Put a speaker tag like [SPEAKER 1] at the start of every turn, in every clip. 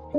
[SPEAKER 1] Hey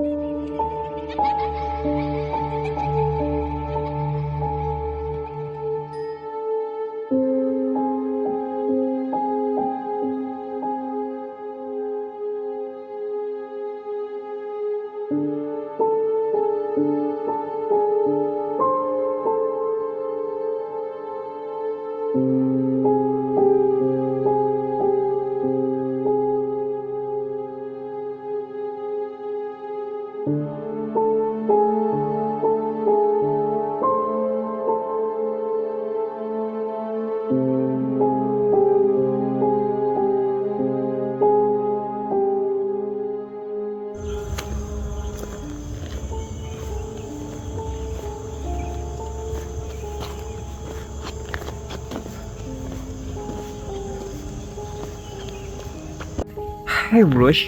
[SPEAKER 1] bros,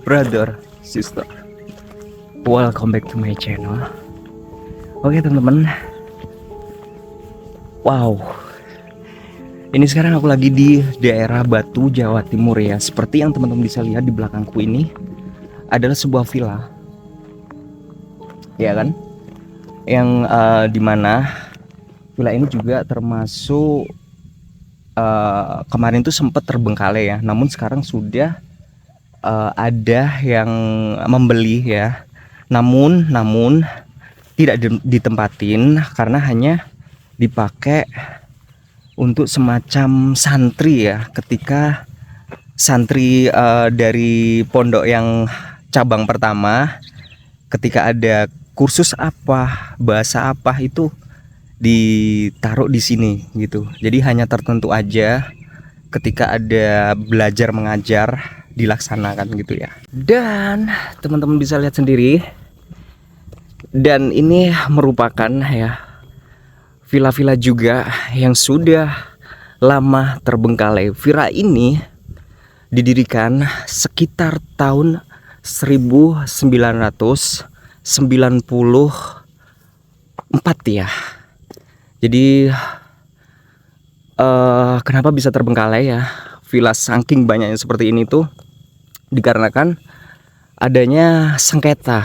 [SPEAKER 1] brother, sister, welcome back to my channel. Oke teman-teman, wow, ini sekarang aku lagi di daerah Batu, Jawa Timur ya. Seperti yang teman-teman bisa lihat di belakangku ini adalah sebuah villa, ya kan? Yang dimana villa ini juga termasuk kemarin tuh sempat terbengkalai ya. Namun sekarang sudah ada yang membeli ya. Namun tidak ditempatin karena hanya dipakai untuk semacam santri ya. Ketika santri dari pondok yang cabang pertama, ketika ada kursus apa, bahasa apa itu ditaruh di sini gitu. Jadi hanya tertentu aja ketika ada belajar mengajar dilaksanakan gitu ya. Dan teman-teman bisa lihat sendiri, dan ini merupakan ya villa-villa juga yang sudah lama terbengkalai. Villa ini didirikan sekitar tahun 1994 ya. Jadi kenapa bisa terbengkalai ya villa saking banyaknya seperti ini tuh dikarenakan adanya sengketa,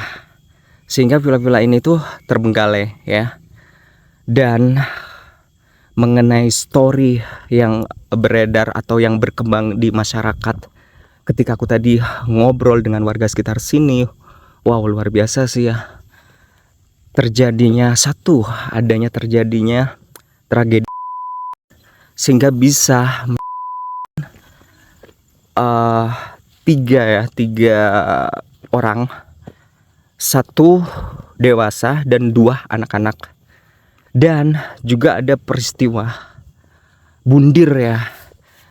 [SPEAKER 1] sehingga villa-villa ini tuh terbengkalai ya. Dan mengenai story yang beredar atau yang berkembang di masyarakat ketika aku tadi ngobrol dengan warga sekitar sini, wow luar biasa sih ya. Adanya terjadinya tragedi sehingga bisa tiga orang, satu dewasa dan 2 anak-anak. Dan juga ada peristiwa bundir ya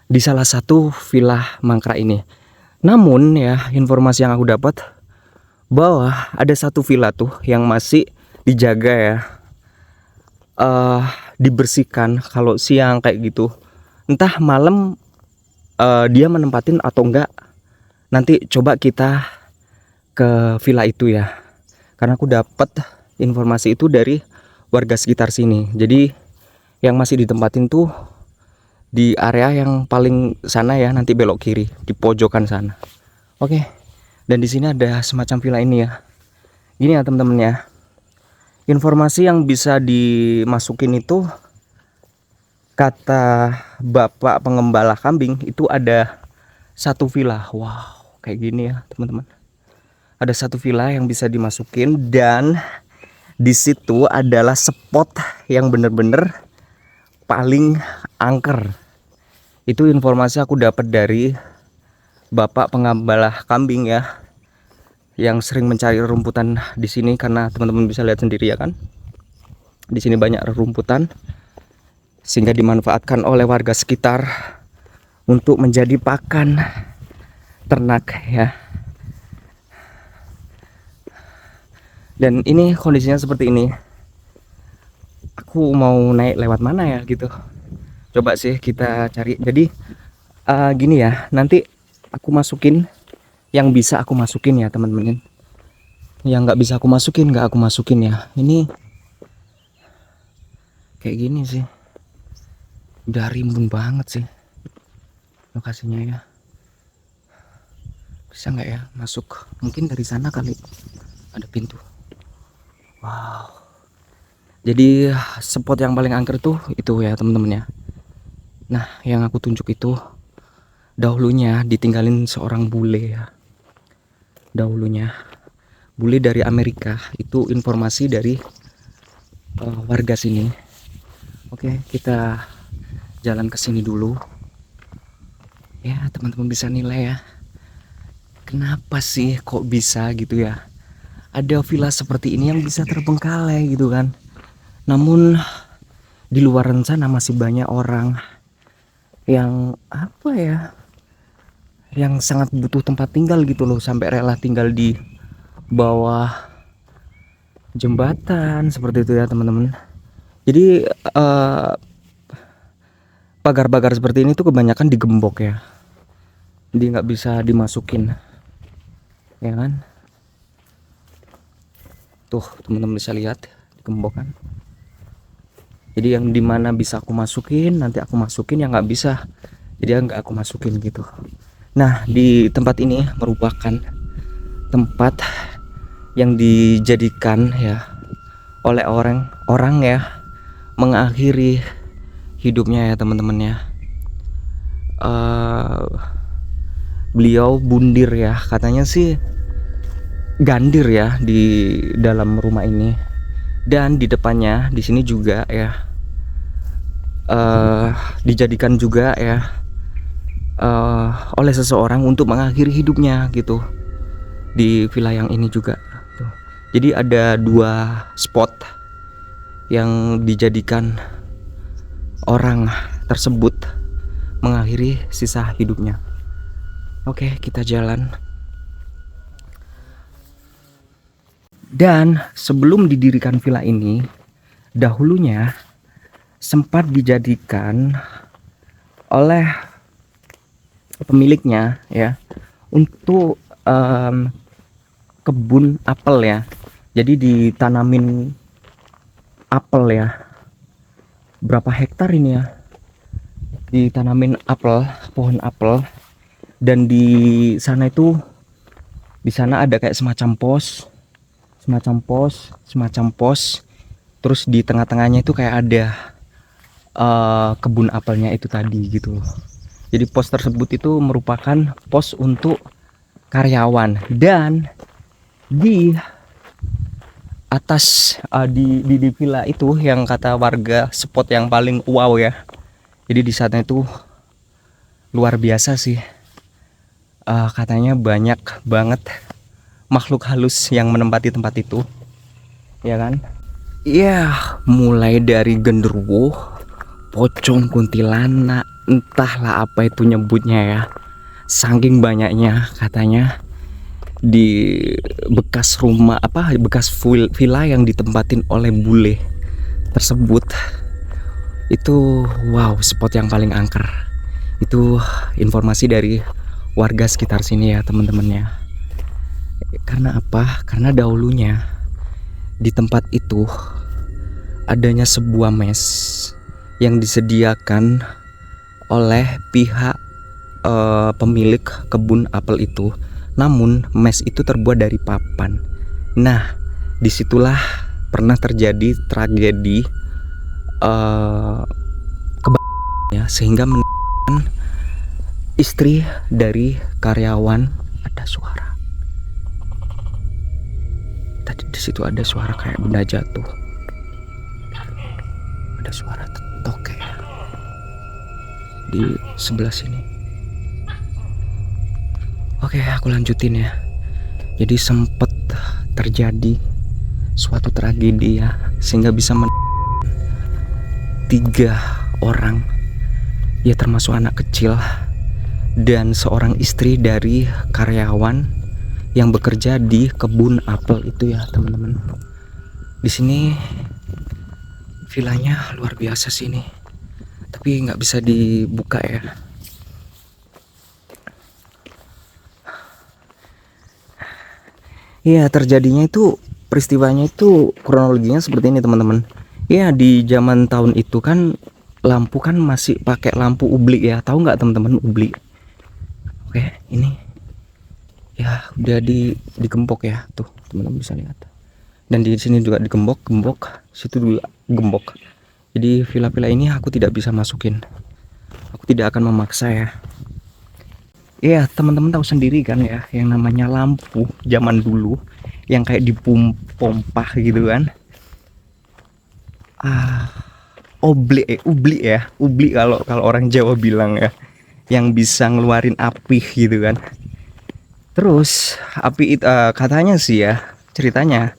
[SPEAKER 1] di salah satu villa mangkrak ini. Namun ya, informasi yang aku dapat bahwa ada satu villa tuh yang masih dijaga ya, dibersihkan kalau siang kayak gitu. Entah malam dia menempatin atau enggak, nanti coba kita ke villa itu ya, karena aku dapat informasi itu dari warga sekitar sini. Jadi yang masih ditempatin tuh di area yang paling sana ya, nanti belok kiri di pojokan sana. Oke. Dan di sini ada semacam villa ini ya. Gini ya teman-teman ya. Informasi yang bisa dimasukin itu, kata bapak pengembala kambing itu ada satu villa. Wow, kayak gini ya teman-teman. Ada satu villa yang bisa dimasukin, dan di situ adalah spot yang bener-bener paling angker. Itu informasi aku dapat dari bapak pengembala kambing ya, yang sering mencari rumputan di sini, karena teman-teman bisa lihat sendiri ya kan. Di sini banyak rumputan sehingga dimanfaatkan oleh warga sekitar untuk menjadi pakan ternak ya. Dan ini kondisinya seperti ini. Aku mau naik lewat mana ya gitu. Coba sih kita cari. Jadi gini ya, nanti aku masukin yang bisa aku masukin ya teman-teman. Yang nggak bisa aku masukin nggak aku masukin ya. Ini kayak gini sih, udah rimbun banget sih lokasinya ya. Bisa nggak ya masuk? Mungkin dari sana kali ada pintu. Wow. Jadi spot yang paling angker tuh itu ya teman-teman ya. Nah, yang aku tunjuk itu dahulunya ditinggalin seorang bule ya. Dahulunya bule dari Amerika, itu informasi dari warga sini. Oke, kita jalan ke sini dulu. Ya, teman-teman bisa nilai ya. Kenapa sih kok bisa gitu ya? Ada villa seperti ini yang bisa terbengkalai gitu kan. Namun di luar sana masih banyak orang yang apa ya? Yang sangat butuh tempat tinggal gitu loh, sampai rela tinggal di bawah jembatan seperti itu ya teman-teman. Jadi pagar-pagar seperti ini tuh kebanyakan digembok ya. Jadi nggak bisa dimasukin, ya kan? Tuh teman-teman bisa lihat digembok kan. Jadi yang dimana bisa aku masukin nanti aku masukin, yang nggak bisa jadi nggak aku masukin gitu. Nah, di tempat ini merupakan tempat yang dijadikan ya oleh orang ya mengakhiri hidupnya ya teman-teman ya. Beliau bundir ya, katanya sih gandir ya di dalam rumah ini. Dan di depannya di sini juga ya dijadikan juga ya oleh seseorang untuk mengakhiri hidupnya gitu di villa yang ini juga tuh. Jadi ada 2 spot yang dijadikan orang tersebut mengakhiri sisa hidupnya. Oke, kita jalan. Dan sebelum didirikan villa ini, dahulunya sempat dijadikan oleh pemiliknya ya untuk kebun apel ya. Jadi ditanamin apel ya. Berapa hektar ini ya? Ditanamin apel, pohon apel. Dan di sana ada kayak semacam pos. Terus di tengah-tengahnya itu kayak ada kebun apelnya itu tadi gitu loh. Jadi pos tersebut itu merupakan pos untuk karyawan. Dan di atas di villa itu yang kata warga spot yang paling wow ya. Jadi di sana itu luar biasa sih. Katanya banyak banget makhluk halus yang menempati tempat itu, ya kan? Ya, mulai dari genderuwo, pocong, kuntilanak, entahlah apa itu nyebutnya ya. Saking banyaknya katanya di bekas rumah bekas villa yang ditempatin oleh bule tersebut. Itu wow, spot yang paling angker. Itu informasi dari warga sekitar sini ya teman-teman ya. Karena apa? Karena dahulunya di tempat itu adanya sebuah mes yang disediakan oleh pihak pemilik kebun apel itu. Namun mes itu terbuat dari papan. Nah, disitulah pernah terjadi tragedi ya, sehingga istri dari karyawan. Ada suara tadi di situ, ada suara kayak benda jatuh, ada suara tetok kayak di sebelah sini. Oke, aku lanjutin ya. Jadi sempet terjadi suatu tragedi ya, sehingga bisa 3 orang ya, termasuk anak kecil dan seorang istri dari karyawan yang bekerja di kebun apel itu ya teman-teman. Di sini villanya luar biasa sih ini, tapi nggak bisa dibuka ya. Iya, terjadinya itu peristiwanya itu kronologinya seperti ini teman-teman. Ya, di zaman tahun itu kan lampu kan masih pakai lampu ublik ya. Tahu nggak teman-teman ublik? Oke, ini ya udah digembok ya, tuh teman-teman bisa lihat. Dan di sini juga digembok, situ juga gembok. Jadi villa-villa ini aku tidak bisa masukin. Aku tidak akan memaksa ya. Iya, teman-teman tahu sendiri kan ya, yang namanya lampu zaman dulu yang kayak dipompa gitu kan. Ubli ya, ubli kalau kalau orang Jawa bilang ya, yang bisa ngeluarin api gitu kan. Terus api itu katanya sih ya, ceritanya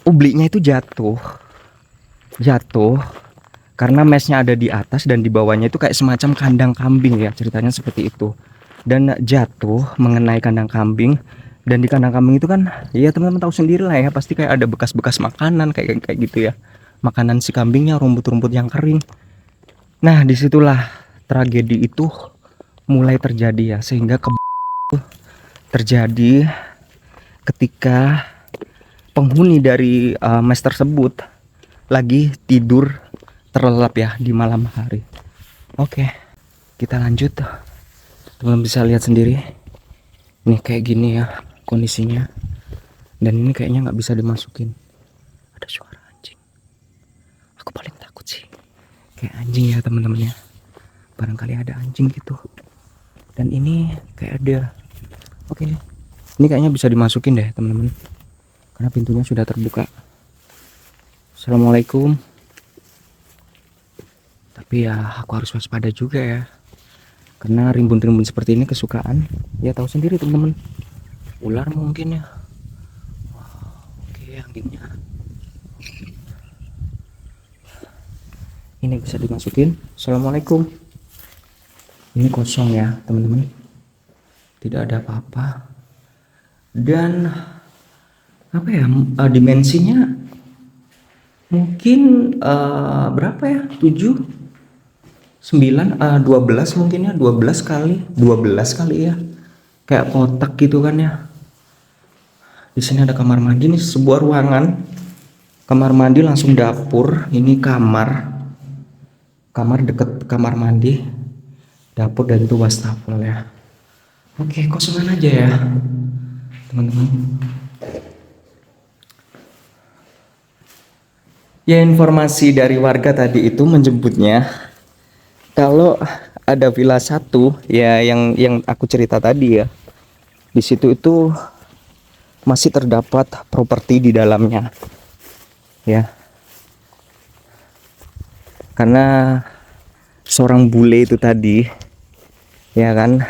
[SPEAKER 1] ublinya itu jatuh karena mesnya ada di atas dan di bawahnya itu kayak semacam kandang kambing ya, ceritanya seperti itu. Dan jatuh mengenai kandang kambing, dan di kandang kambing itu kan ya teman-teman tahu sendiri lah ya, pasti kayak ada bekas-bekas makanan kayak kayak gitu ya, makanan si kambingnya, rumput-rumput yang kering. Nah disitulah tragedi itu mulai terjadi ya, sehingga terjadi ketika penghuni dari mes tersebut lagi tidur terlelap ya di malam hari. Oke, kita lanjut. Teman bisa lihat sendiri. Ini kayak gini ya kondisinya. Dan ini kayaknya nggak bisa dimasukin. Ada suara anjing. Aku paling takut sih kayak anjing ya teman-teman ya. Barangkali ada anjing gitu. Dan ini kayak ada. Oke, ini kayaknya bisa dimasukin deh teman-teman, karena pintunya sudah terbuka. Assalamualaikum. Tapi ya aku harus waspada juga ya, karena rimbun-rimbun seperti ini kesukaan. Ya tahu sendiri teman-teman, ular mungkin ya. Oke, anjingnya ini bisa dimasukin. Assalamualaikum. Ini kosong ya teman-teman, tidak ada apa-apa. Dan apa ya, dimensinya mungkin berapa ya, 7 9 12 mungkin ya, 12 kali ya, kayak kotak gitu kan ya. Di sini ada kamar mandi nih, sebuah ruangan kamar mandi langsung dapur. Ini kamar deket kamar mandi, dapur, dan itu wastafel ya. Oke, kosongan aja ya teman-teman. Ya, informasi dari warga tadi itu menyebutnya kalau ada villa 1 ya, yang aku cerita tadi ya, di situ itu masih terdapat properti di dalamnya ya, karena seorang bule itu tadi ya kan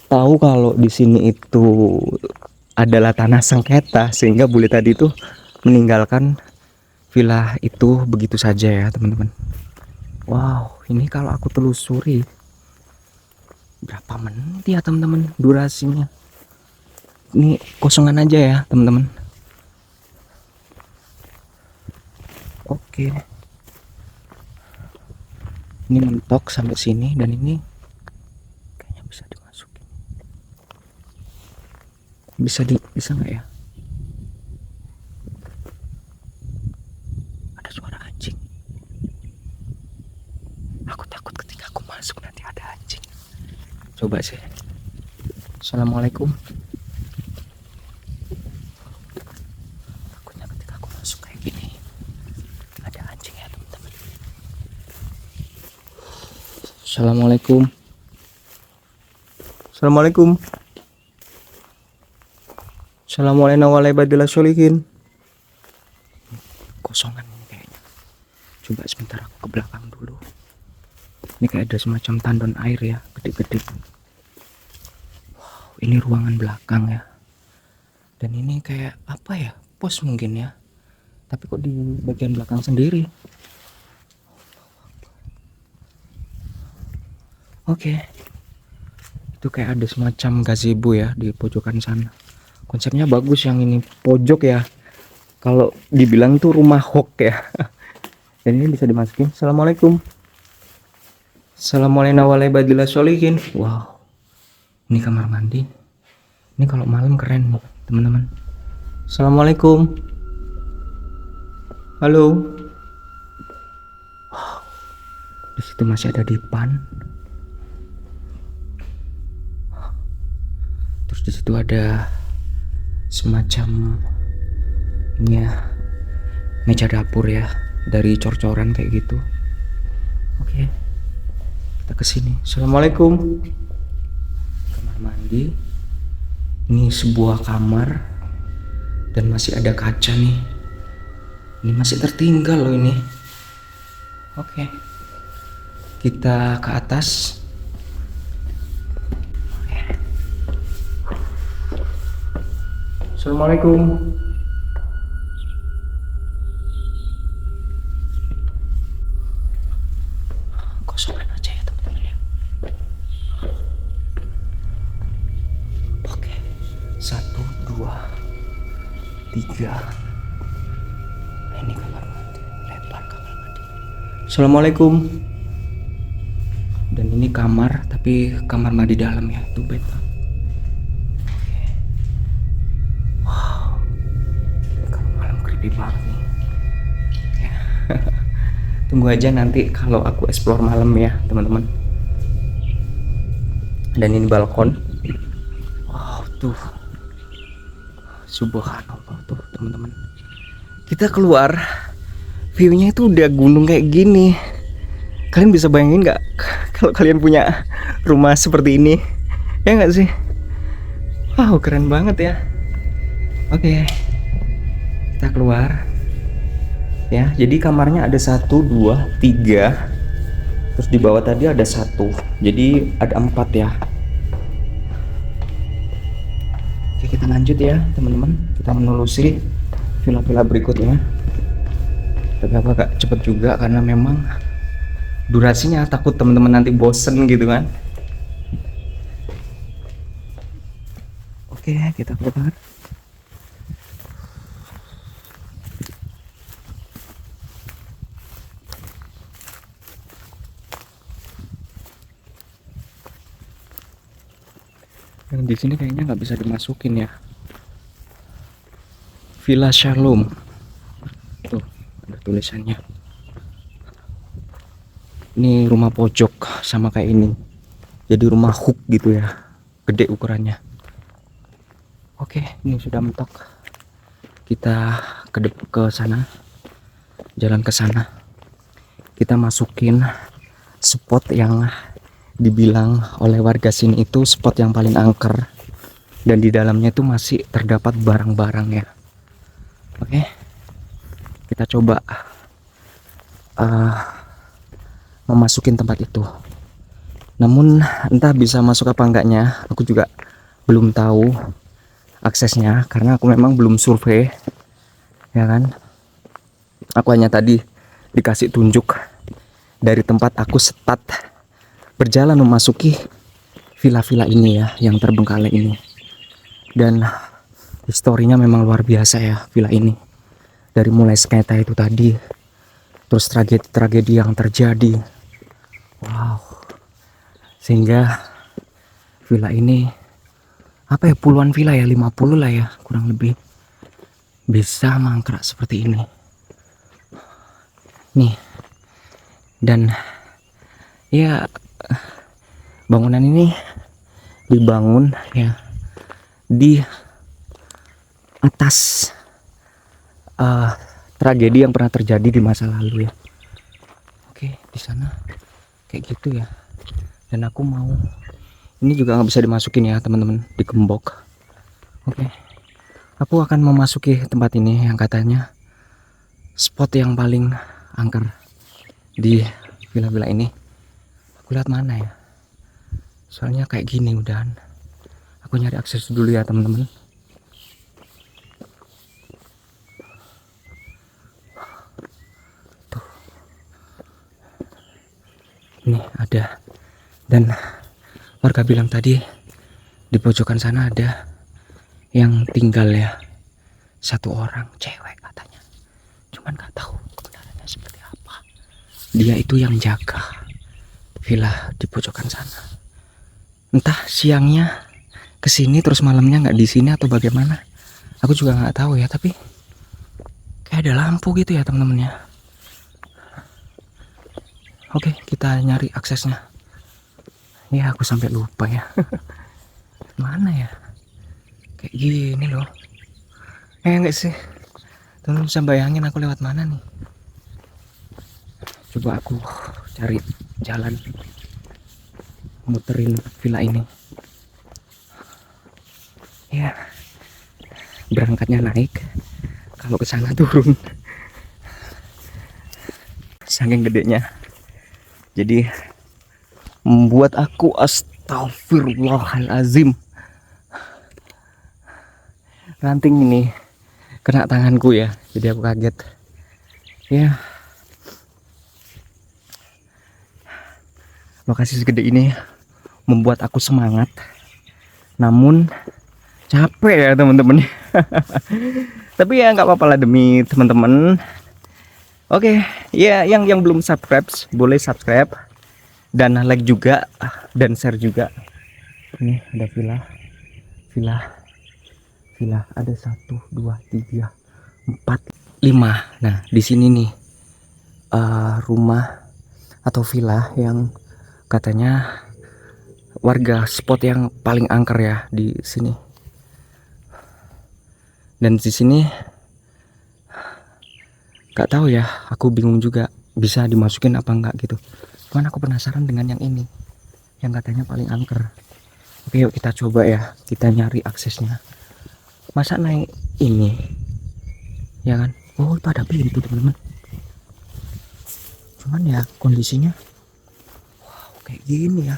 [SPEAKER 1] tahu kalau di sini itu adalah tanah sengketa, sehingga bule tadi itu meninggalkan villa itu begitu saja ya teman-teman. Wow, ini kalau aku telusuri berapa menit ya teman-teman durasinya. Ini kosongan aja ya teman-teman. Oke, ini mentok sampai sini, dan ini kayaknya bisa dimasukin. Bisa nggak ya? Ada suara anjing. Aku takut ketika aku masuk nanti ada anjing. Coba sih. Assalamualaikum. Takutnya ketika aku masuk kayak gini ada anjing ya teman-teman. Assalamualaikum. Assalamualaikum. Assalamualaikum warahmatullahi wabarakatuh. Kosongan ini kayaknya. Coba sebentar aku ke belakang dulu. Ini kayak ada semacam tandon air ya, gede-gede. Wow, ini ruangan belakang ya. Dan ini kayak apa ya, pos mungkin ya. Tapi kok di bagian belakang sendiri. Oke. Itu kayak ada semacam gazebo ya di pojokan sana. Konsepnya bagus yang ini pojok ya. Kalau dibilang tuh rumah hok ya. Dan ini bisa dimasukin. Assalamualaikum. Assalamualaikum warahmatullahi wabarakatuh. Wow. Ini kamar mandi. Ini kalau malam keren nih, teman-teman. Assalamualaikum. Halo. Wow. Di situ masih ada dipan. Terus di situ ada semacam ini ya, meja dapur ya, dari cor-coran kayak gitu. Oke, kita kesini. Assalamualaikum. Kamar mandi. Ini sebuah kamar dan masih ada kaca nih. Ini masih tertinggal loh ini. Oke, kita ke atas. Assalamualaikum. Kosongin aja ya teman-teman ya. Oke, 1, 2, 3. Ini kamar mandi, lebar kamar mandi. Assalamualaikum. Dan ini kamar, tapi kamar mandi dalam ya, tuh bed. Creepy banget nih. Tunggu aja nanti kalau aku explore malam ya teman-teman. Dan ini balkon. Wow, tuh subhanallah tuh teman-teman. Kita keluar, viewnya itu udah gunung kayak gini. Kalian bisa bayangin nggak kalau kalian punya rumah seperti ini? Ya nggak sih? Wow, keren banget ya. Oke. Kita keluar ya, jadi kamarnya ada 1, 2, 3, terus di bawah tadi ada 1, jadi ada 4 ya. Oke, kita lanjut ya teman-teman, kita menelusuri villa-villa berikutnya. Tapi agak cepet juga karena memang durasinya, takut teman-teman nanti bosen gitu kan. Oke, kita keluar. Dan di sini kayaknya nggak bisa dimasukin ya. Villa Shalom. Tuh, ada tulisannya. Ini rumah pojok sama kayak ini. Jadi rumah hook gitu ya. Gede ukurannya. Oke, ini sudah mentok. Kita ke sana. Jalan ke sana. Kita masukin spot yang dibilang oleh warga sini itu spot yang paling angker, dan di dalamnya itu masih terdapat barang-barang ya. Oke, kita coba memasukin tempat itu. Namun entah bisa masuk apa enggaknya, aku juga belum tahu aksesnya karena aku memang belum survei ya kan. Aku hanya tadi dikasih tunjuk dari tempat aku start berjalan memasuki villa-villa ini ya, yang terbengkalai ini. Dan historinya memang luar biasa ya villa ini. Dari mulai sengketa itu tadi, terus tragedi-tragedi yang terjadi. Wow. Sehingga villa ini apa ya, puluhan villa ya, 50 lah ya kurang lebih, bisa mangkrak seperti ini. Nih. Dan ya, bangunan ini dibangun ya di atas tragedi yang pernah terjadi di masa lalu ya. Oke, di sana kayak gitu ya. Dan aku mau, ini juga nggak bisa dimasukin ya teman-teman, digembok. Oke, aku akan memasuki tempat ini yang katanya spot yang paling angker di villa-villa ini. Aku lihat mana ya, soalnya kayak gini udahan. Aku nyari akses dulu ya teman-teman. Tuh, ini ada, dan warga bilang tadi di pojokan sana ada yang tinggal ya, 1 orang cewek katanya. Cuman nggak tahu kebenarannya seperti apa. Dia itu yang jaga villa di pojokan sana. Entah siangnya kesini terus malamnya nggak di sini atau bagaimana, aku juga nggak tahu ya. Tapi kayak ada lampu gitu ya teman-teman ya. Oke, kita nyari aksesnya. Ya, aku sampai lupa ya. Mana ya? Kayak gini loh. Enggak sih. Teman bisa bayangin aku lewat mana nih. Coba aku cari jalan muterin villa ini. Ya, berangkatnya naik, kalau ke sana turun. Saking gedenya. Jadi membuat aku astagfirullahalazim. Ranting ini kena tanganku ya, jadi aku kaget. Ya. Lokasi segede ini membuat aku semangat. Namun capek ya teman-teman. Tapi ya nggak apa-apa lah demi teman-teman. Oke, ya yang belum subscribe boleh subscribe dan like juga dan share juga. Ini ada villa ada 1, 2, 3, 4, 5. Nah di sini nih rumah atau villa yang katanya warga spot yang paling angker ya di sini. Dan di sini gak tahu ya, aku bingung juga bisa dimasukin apa enggak gitu. Cuman aku penasaran dengan yang ini, yang katanya paling angker. Oke, yuk kita coba ya, kita nyari aksesnya. Masa naik ini, ya kan? Oh, itu ada pintu teman-teman. Cuman ya kondisinya, wow, kayak gini ya.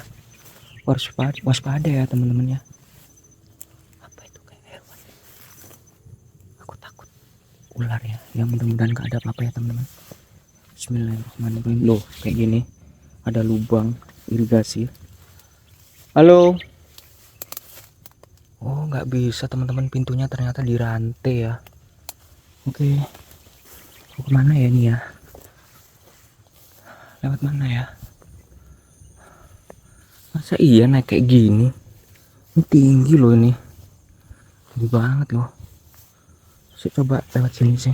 [SPEAKER 1] Waspada ya teman-teman ya. Apa itu kayak hewan? Aku takut ular ya. Yang mudah-mudahan gak ada apa-apa ya teman-teman. Bismillahirrahmanirrahim. Loh, kayak gini. Ada lubang irigasi. Halo. Oh, nggak bisa teman-teman, pintunya ternyata dirantai ya. Oke. Mau kemana ya ini ya? Lewat mana ya? Masa iya naik kayak gini? Ini tinggi loh ini. Tinggi banget loh. Saya coba lewat sini sih.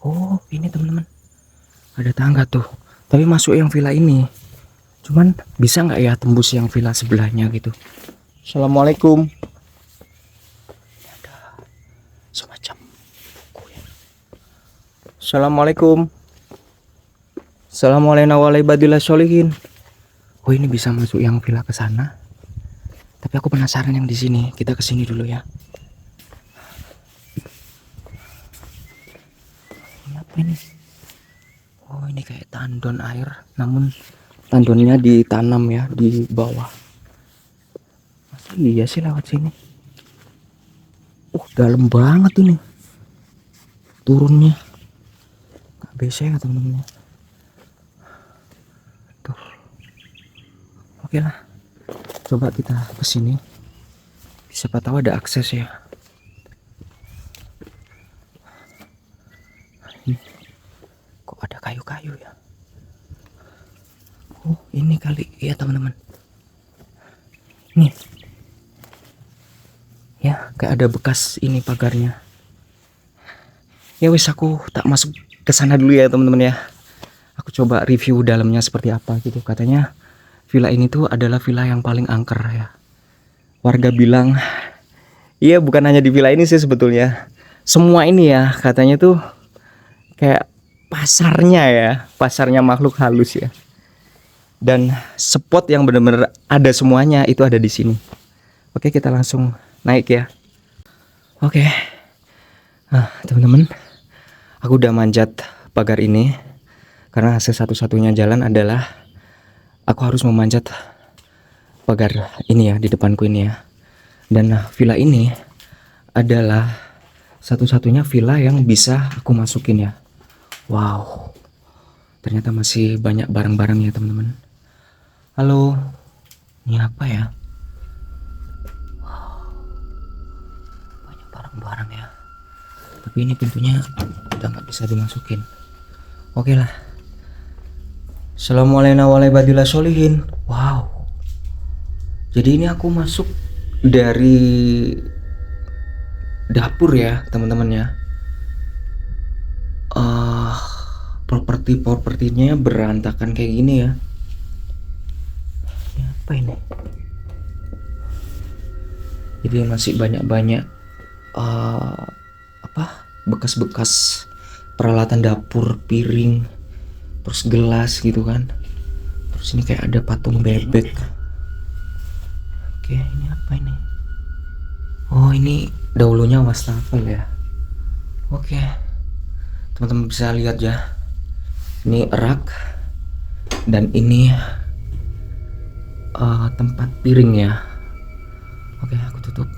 [SPEAKER 1] Oh, ini teman-teman. Ada tangga tuh. Tapi masuk yang villa ini. Cuman bisa nggak ya tembus yang villa sebelahnya gitu. Assalamualaikum. Ada semacam buku ya. Assalamualaikum. Assalamualaikum warahmatullahi wabarakatuh. Oh, ini bisa masuk yang villa ke sana. Tapi aku penasaran yang di sini. Kita ke sini dulu ya. Ini apa ini? Oh, ini kayak tandon air, namun tandonnya ditanam ya di bawah. Masa iya sih lewat sini? Dalam banget ini. Turunnya. Gak bisa ya teman-teman. Tuh. Oke lah. Coba kita ke sini. Siapa tahu ada akses ya. Ini. Kok ada kayu-kayu ya? Oh, ini kali ya teman-teman. Nih. Ya, kayak ada bekas ini pagarnya. Ya wis, aku tak masuk ke sana dulu ya teman-teman ya. Aku coba review dalamnya seperti apa gitu. Katanya villa ini tuh adalah villa yang paling angker ya. Warga bilang, iya bukan hanya di villa ini sih sebetulnya. Semua ini ya katanya tuh kayak pasarnya ya, pasarnya makhluk halus ya. Dan spot yang benar-benar ada semuanya itu ada di sini. Oke, kita langsung naik ya. Oke. Nah, teman-teman, aku udah manjat pagar ini karena satu-satunya jalan adalah aku harus memanjat pagar ini ya, di depanku ini ya. Dan villa ini adalah satu-satunya villa yang bisa aku masukin ya. Wow. Ternyata masih banyak barang-barang ya, teman-teman. Halo. Ini apa ya? Wow. Banyak barang-barang ya. Tapi ini pintunya udah nggak bisa dimasukin. Oke lah. Assalamualaikum warahmatullahi wabarakatuh. Wow. Jadi ini aku masuk dari dapur ya teman-teman ya. Propertinya berantakan kayak gini ya. Ini apa apa ini? Jadi masih banyak apa bekas-bekas peralatan dapur, piring, terus gelas gitu kan. Terus ini kayak ada patung bebek. Oke, ini apa ini? Oh, ini dahulunya wastafel ya. Oke, teman-teman bisa lihat ya. Ini rak dan ini tempat piring ya. Oke, aku tutup.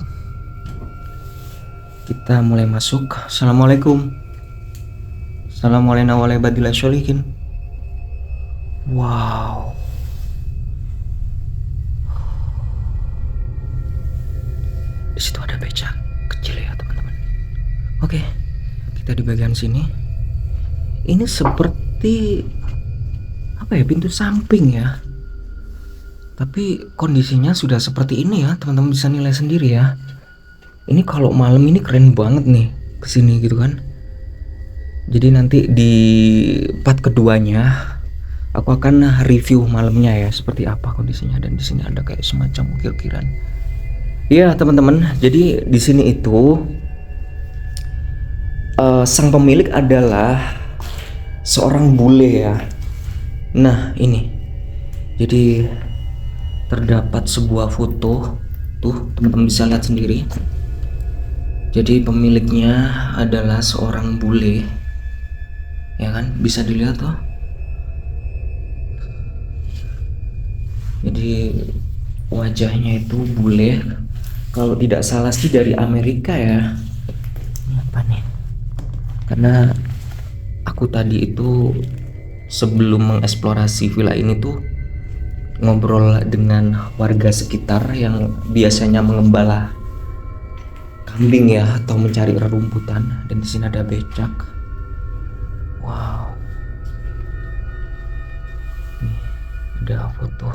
[SPEAKER 1] Kita mulai masuk. Assalamualaikum. Assalamualaikum warahmatullahi wabarakatuh. Wow. Di situ ada becak kecil ya teman-teman. Oke, kita di bagian sini. Ini seperti apa ya, pintu samping ya. Tapi kondisinya sudah seperti ini ya, teman-teman bisa nilai sendiri ya. Ini kalau malam ini keren banget nih kesini gitu kan. Jadi nanti di part keduanya aku akan review malamnya ya, seperti apa kondisinya. Dan di sini ada kayak semacam ukir-ukiran. Ya teman-teman, jadi di sini itu sang pemilik adalah seorang bule ya. Nah ini, jadi terdapat sebuah foto tuh, teman-teman bisa lihat sendiri. Jadi pemiliknya adalah seorang bule, ya kan, bisa dilihat tuh. Jadi wajahnya itu bule, kalau tidak salah sih dari Amerika ya. Ini apa nih? Karena aku tadi itu sebelum mengeksplorasi villa ini tuh ngobrol dengan warga sekitar yang biasanya mengembala kambing ya, atau mencari rerumputan. Dan di sini ada becak. Wow. Nih, ada foto.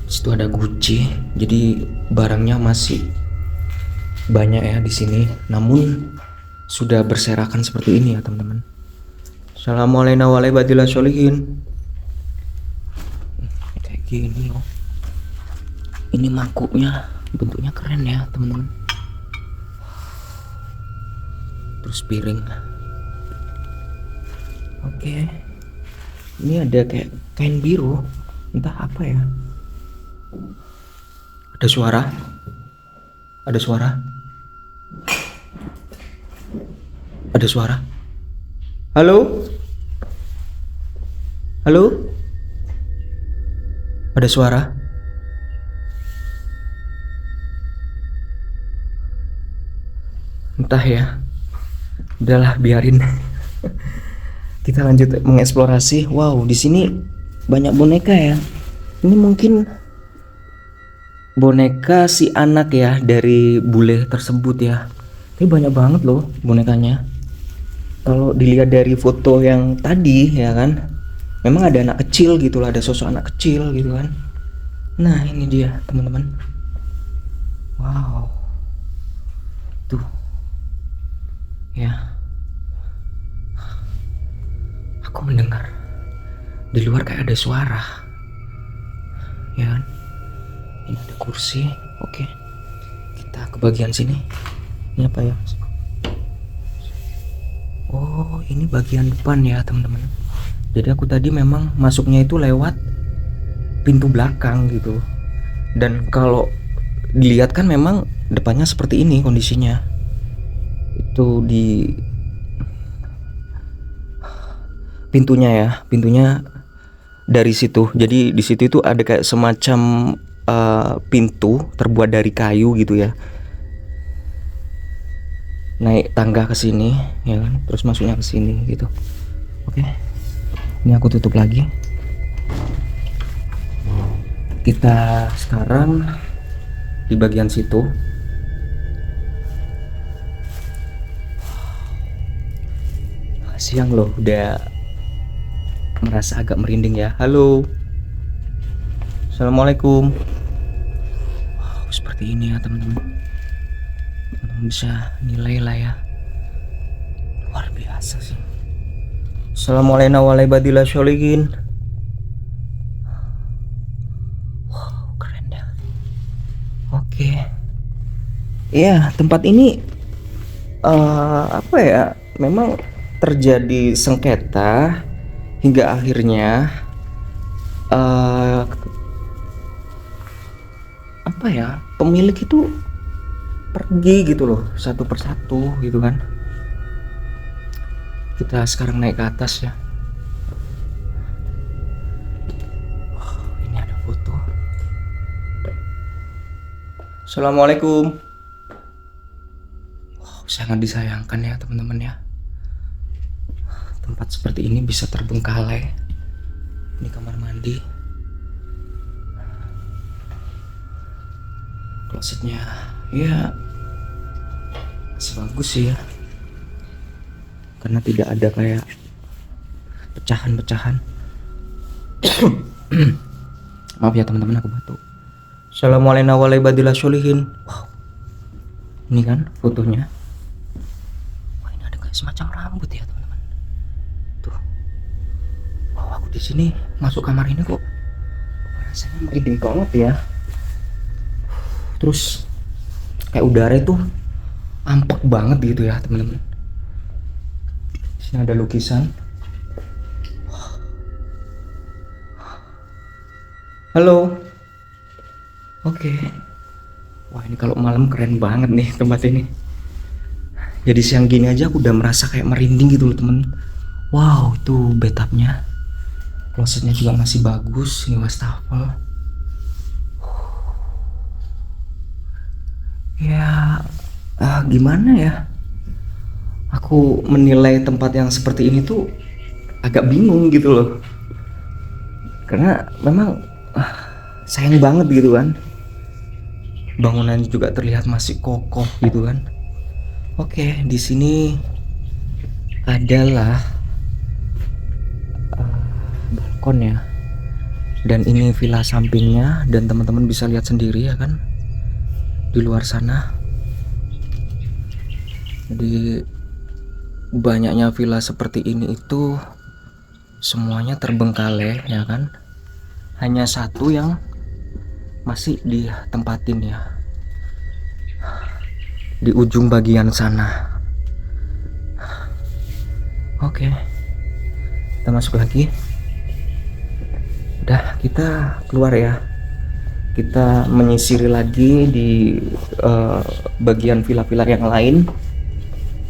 [SPEAKER 1] Di situ ada Gucci. Jadi barangnya masih banyak ya di sini. Namun sudah berserakan seperti ini ya teman-teman. Assalamualaikum warahmatullahi wabarakatuh. Kayak gini loh. Ini mangkuknya bentuknya keren ya teman-teman. Terus piring. Oke. Ini ada kayak kain biru, entah apa ya. Ada suara. Ada suara. Ada suara. Halo? Halo? Ada suara. Entah ya. Udahlah, biarin. Kita lanjut mengeksplorasi. Wow, di sini banyak boneka ya. Ini mungkin boneka si anak ya dari bule tersebut ya. Ini banyak banget loh bonekanya. Kalau dilihat dari foto yang tadi ya kan, memang ada anak kecil gitu lah, ada sosok anak kecil gitu kan. Nah ini dia teman-teman. Wow. Tuh. Ya. Aku mendengar di luar kayak ada suara. Ya kan? Ini ada kursi. Oke. Kita ke bagian sini. Ini apa ya? Oh, ini bagian depan ya, teman-teman. Jadi aku tadi memang masuknya itu lewat pintu belakang gitu. Dan kalau dilihat kan memang depannya seperti ini kondisinya. Itu di pintunya ya, pintunya dari situ. Jadi di situ itu ada kayak semacam pintu terbuat dari kayu gitu ya. Naik tangga ke sini ya kan, terus masuknya ke sini gitu. Oke. Ini aku tutup lagi. Kita sekarang di bagian situ. Siang loh, udah merasa agak merinding ya. Halo. Assalamualaikum. Wow, seperti ini ya teman-teman. Bisa nilai lah ya, luar biasa sih. Assalamualaikum warahmatullahi wabarakatuh. Oke. Iya, tempat ini apa ya? Memang terjadi sengketa hingga akhirnya eh apa ya? Pemilik itu pergi gitu loh, satu persatu gitu kan. Kita sekarang naik ke atas ya. Ini ada foto. Assalamualaikum. Sangat disayangkan ya teman-teman ya. Tempat seperti ini bisa terbengkalai. Ini kamar mandi. Klosetnya ya masih bagus sih ya. Karena tidak ada kayak pecahan-pecahan. Maaf ya teman-teman, aku batuk. Assalamualaikum warahmatullahi wabarakatuh. Wow. Ini kan fotonya. Wah, ini ada kayak semacam rambut ya teman-teman. Tuh. Wow, aku di sini masuk kamar ini kok rasanya merinding banget ya. Terus kayak udara itu ampek banget gitu ya teman-teman. Di sini ada lukisan. Halo. Oke. Wah, ini kalau malam keren banget nih tempat ini. Jadi siang gini aja aku udah merasa kayak merinding gitu loh temen. Wow, itu bathtubnya. Klosetnya juga masih bagus. Ini wastafel. Ya, gimana ya? Aku menilai tempat yang seperti ini tuh agak bingung gitu loh. Karena memang sayang banget gitu kan. Bangunan juga terlihat masih kokoh gitu kan. Oke, di sini adalah balkon ya. Dan ini villa sampingnya, dan teman-teman bisa lihat sendiri ya kan di luar sana. Jadi banyaknya villa seperti ini itu semuanya terbengkalai ya kan. Hanya satu yang masih ditempatin ya, di ujung bagian sana. Oke, kita masuk lagi. Udah, kita keluar ya. Kita menyisiri lagi di bagian villa-villa yang lain.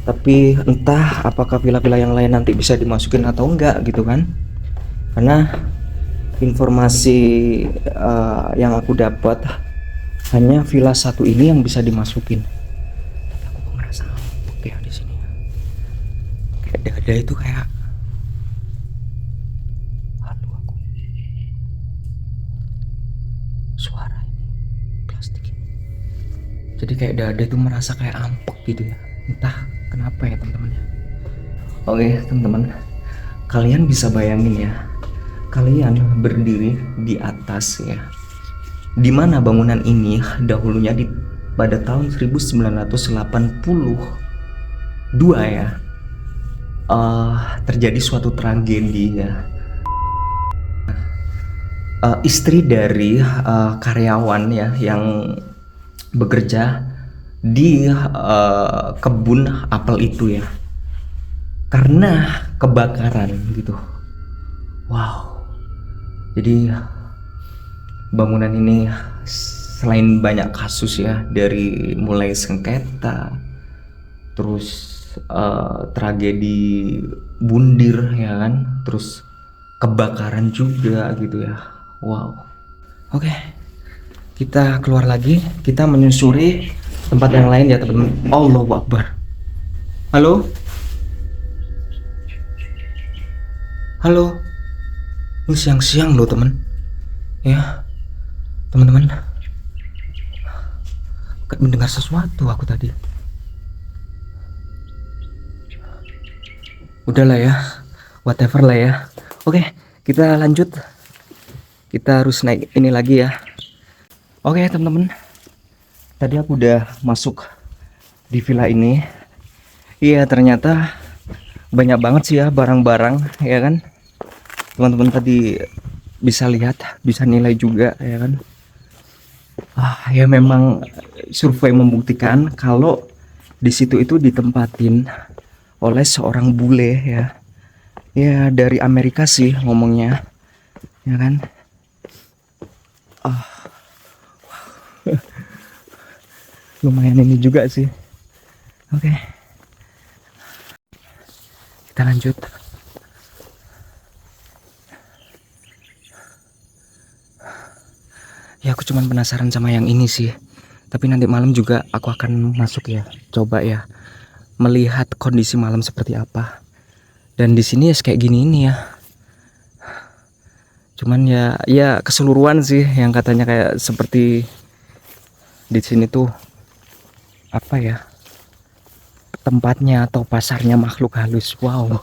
[SPEAKER 1] Tapi entah apakah villa-villa yang lain nanti bisa dimasukin atau enggak gitu kan. Karena informasi yang aku dapat hanya villa satu ini yang bisa dimasukin. Tapi aku kok ngerasa empuk ya di sini. Kayak dada itu kayak halu aku. Suara ini plastik ini. Jadi kayak dada itu merasa kayak empuk gitu ya. Entah kenapa ya teman-teman ya. Oke teman-teman, kalian bisa bayangin ya, kalian berdiri di atas ya, dimana bangunan ini dahulunya pada tahun 1982 ya, terjadi suatu tragedi ya. Istri dari karyawan ya yang bekerja di kebun apel itu ya, karena kebakaran gitu. Wow. Jadi bangunan ini selain banyak kasus ya, dari mulai sengketa, terus tragedi bundir ya kan, terus kebakaran juga gitu ya. Wow. Oke, kita keluar lagi, kita menyusuri tempat yang lain ya teman-teman. Allahu Akbar. Halo. Halo. Ini siang-siang loh temen ya, teman-teman. Kayak mendengar sesuatu aku tadi. Udahlah ya, whatever lah ya. Oke, kita lanjut. Kita harus naik ini lagi ya. Oke teman-teman, tadi aku udah masuk di villa ini. Iya, ternyata banyak banget sih ya barang-barang ya kan. Teman-teman tadi bisa lihat, bisa nilai juga ya kan. Ya memang survei membuktikan kalau di situ itu ditempatin oleh seorang bule ya. Ya dari Amerika sih ngomongnya, ya kan? Ah, lumayan ini juga sih. Oke, kita lanjut. Ya aku cuman penasaran sama yang ini sih. Tapi nanti malam juga aku akan masuk ya. Coba ya melihat kondisi malam seperti apa. Dan di sini ya kayak gini ini ya. Cuman ya keseluruhan sih yang katanya kayak seperti di sini tuh apa ya? Tempatnya atau pasarnya makhluk halus. Wow.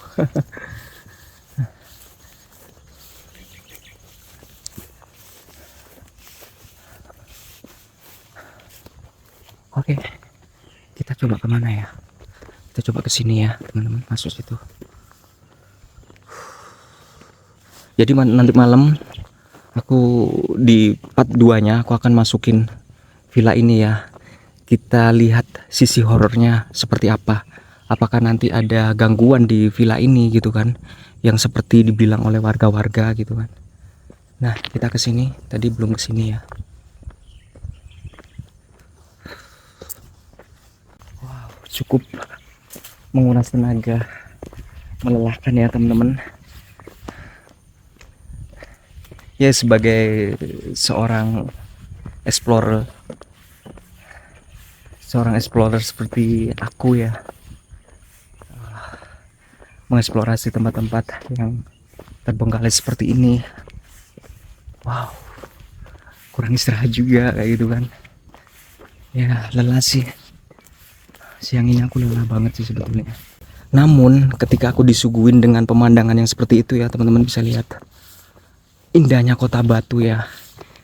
[SPEAKER 1] Oke. Kita coba kemana ya? Kita coba ke sini ya, teman-teman, masuk situ. Jadi nanti malam aku di part 2-nya aku akan masukin villa ini ya. Kita lihat sisi horornya seperti apa. Apakah nanti ada gangguan di villa ini gitu kan, yang seperti dibilang oleh warga-warga gitu kan. Nah, kita ke sini, tadi belum ke sini ya. Wow, cukup menguras tenaga, melelahkan ya teman-teman. Ya sebagai seorang explorer seperti aku ya, mengeksplorasi tempat-tempat yang terbengkalai seperti ini. Wow, kurang istirahat juga kayak gitu kan. Ya lelah sih, siang ini aku lelah banget sih sebetulnya. Namun ketika aku disuguhin dengan pemandangan yang seperti itu ya teman-teman, bisa lihat indahnya kota Batu ya.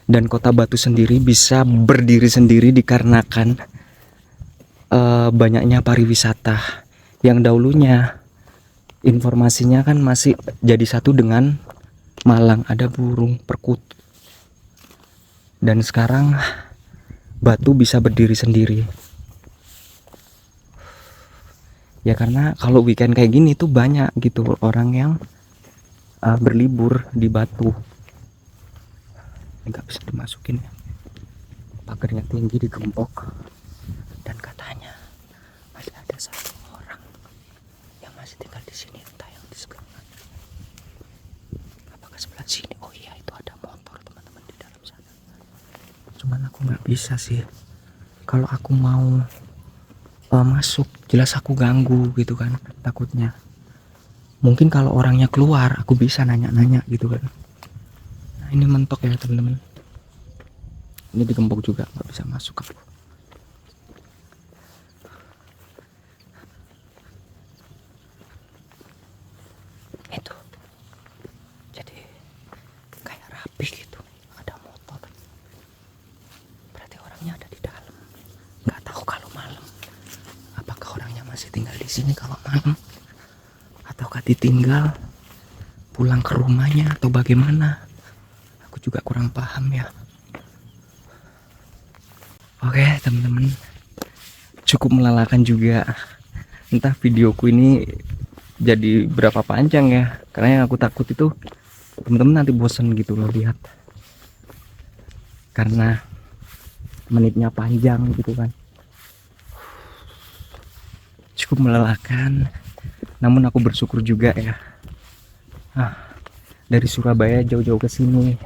[SPEAKER 1] Dan kota Batu sendiri bisa berdiri sendiri dikarenakan banyaknya pariwisata yang dahulunya informasinya kan masih jadi satu dengan Malang, ada burung perkutut, dan sekarang Batu bisa berdiri sendiri ya, karena kalau weekend kayak gini tuh banyak gitu orang yang berlibur di Batu. Nggak bisa dimasukin ya, pagarnya tinggi, digembok, dan katanya masih ada satu orang yang masih tinggal di sini, entah yang di sebelah mana. Apakah sebelah sini? Oh iya, itu ada motor teman-teman di dalam sana. Cuman aku nggak bisa sih, kalau aku mau masuk jelas aku ganggu gitu kan, takutnya. Mungkin kalau orangnya keluar aku bisa nanya-nanya gitu kan. Nah ini mentok ya teman-teman, ini digembok juga, nggak bisa masuk aku. Itu jadi kayak rapi gitu, ada motor, berarti orangnya ada di dalam. Nggak tahu kalau malam apakah orangnya masih tinggal di sini kalau malam, ataukah ditinggal pulang ke rumahnya atau bagaimana. Aku juga kurang paham ya. Oke teman-teman, cukup melelahkan juga. Entah videoku ini jadi berapa panjang ya, karena yang aku takut itu teman-teman nanti bosan gitu loh lihat, karena menitnya panjang gitu kan. Cukup melelahkan, namun aku bersyukur juga ya. Dari Surabaya jauh-jauh ke sini,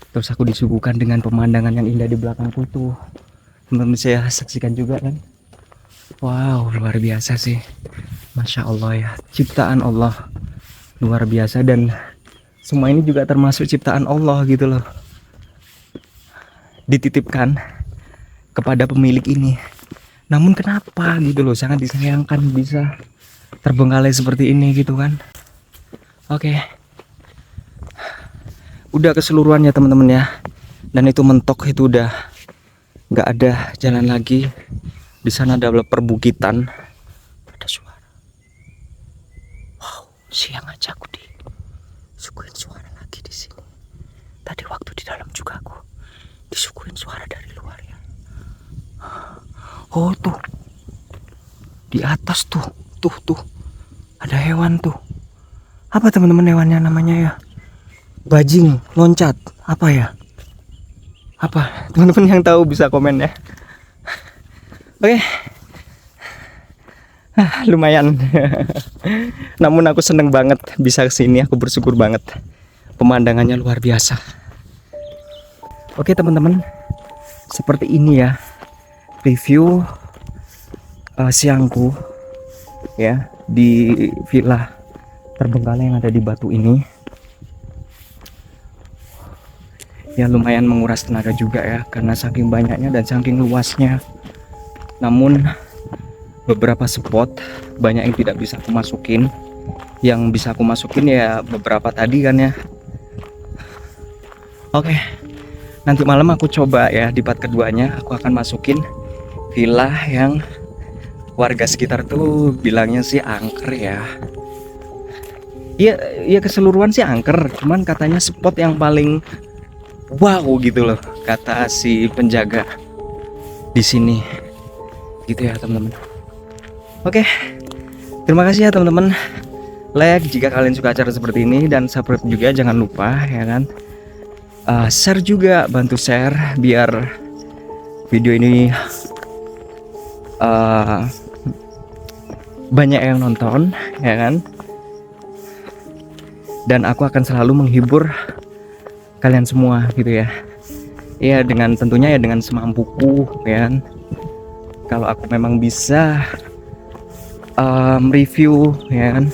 [SPEAKER 1] terus aku disuguhkan dengan pemandangan yang indah di belakangku tuh. Teman-teman saya saksikan juga kan. Wow, luar biasa sih. Masya Allah ya, ciptaan Allah luar biasa, dan semua ini juga termasuk ciptaan Allah gitu loh. Dititipkan kepada pemilik ini. Namun kenapa gitu loh, sangat disayangkan bisa terbengkalai seperti ini gitu kan. Oke. Udah keseluruhannya teman-teman ya. Dan itu mentok, itu udah nggak ada jalan lagi. Di sana ada perbukitan. Ada suara. Wow, siang aja aku disuguhin suara lagi di sini. Tadi waktu di dalam juga aku disuguhin suara dari luar ya. Oh tuh, di atas tuh, tuh ada hewan tuh. Apa teman-teman hewannya namanya ya? Bajing loncat, apa ya? Apa? Teman-teman yang tahu bisa komen ya. Oke. Lumayan. Namun aku seneng banget bisa kesini, aku bersyukur banget. Pemandangannya luar biasa. Oke teman-teman, seperti ini ya review siangku ya di villa terbengkalai yang ada di Batu ini. Ya lumayan menguras tenaga juga ya, karena saking banyaknya dan saking luasnya. Namun beberapa spot banyak yang tidak bisa aku masukin. Yang bisa aku masukin ya beberapa tadi kan ya. Oke, nanti malam aku coba ya di part keduanya aku akan masukin villa yang warga sekitar tuh bilangnya sih angker ya. Iya keseluruhan sih angker, cuman katanya spot yang paling wow gitu loh kata si penjaga di sini. Gitu ya teman-teman. Oke. Terima kasih ya teman-teman. Like jika kalian suka acara seperti ini dan subscribe juga jangan lupa ya kan. Share juga, bantu share biar video ini banyak yang nonton ya kan. Dan aku akan selalu menghibur kalian semua gitu ya. Ya dengan tentunya ya dengan semampuku ya kan. Kalau aku memang bisa review ya kan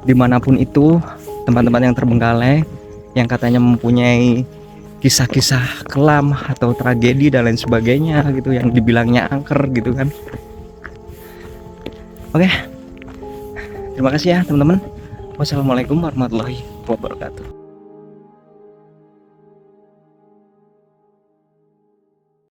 [SPEAKER 1] dimanapun itu tempat-tempat yang terbengkalai yang katanya mempunyai kisah-kisah kelam atau tragedi dan lain sebagainya gitu yang dibilangnya angker gitu kan. Oke, terima kasih ya teman-teman. Wassalamualaikum warahmatullahi wabarakatuh.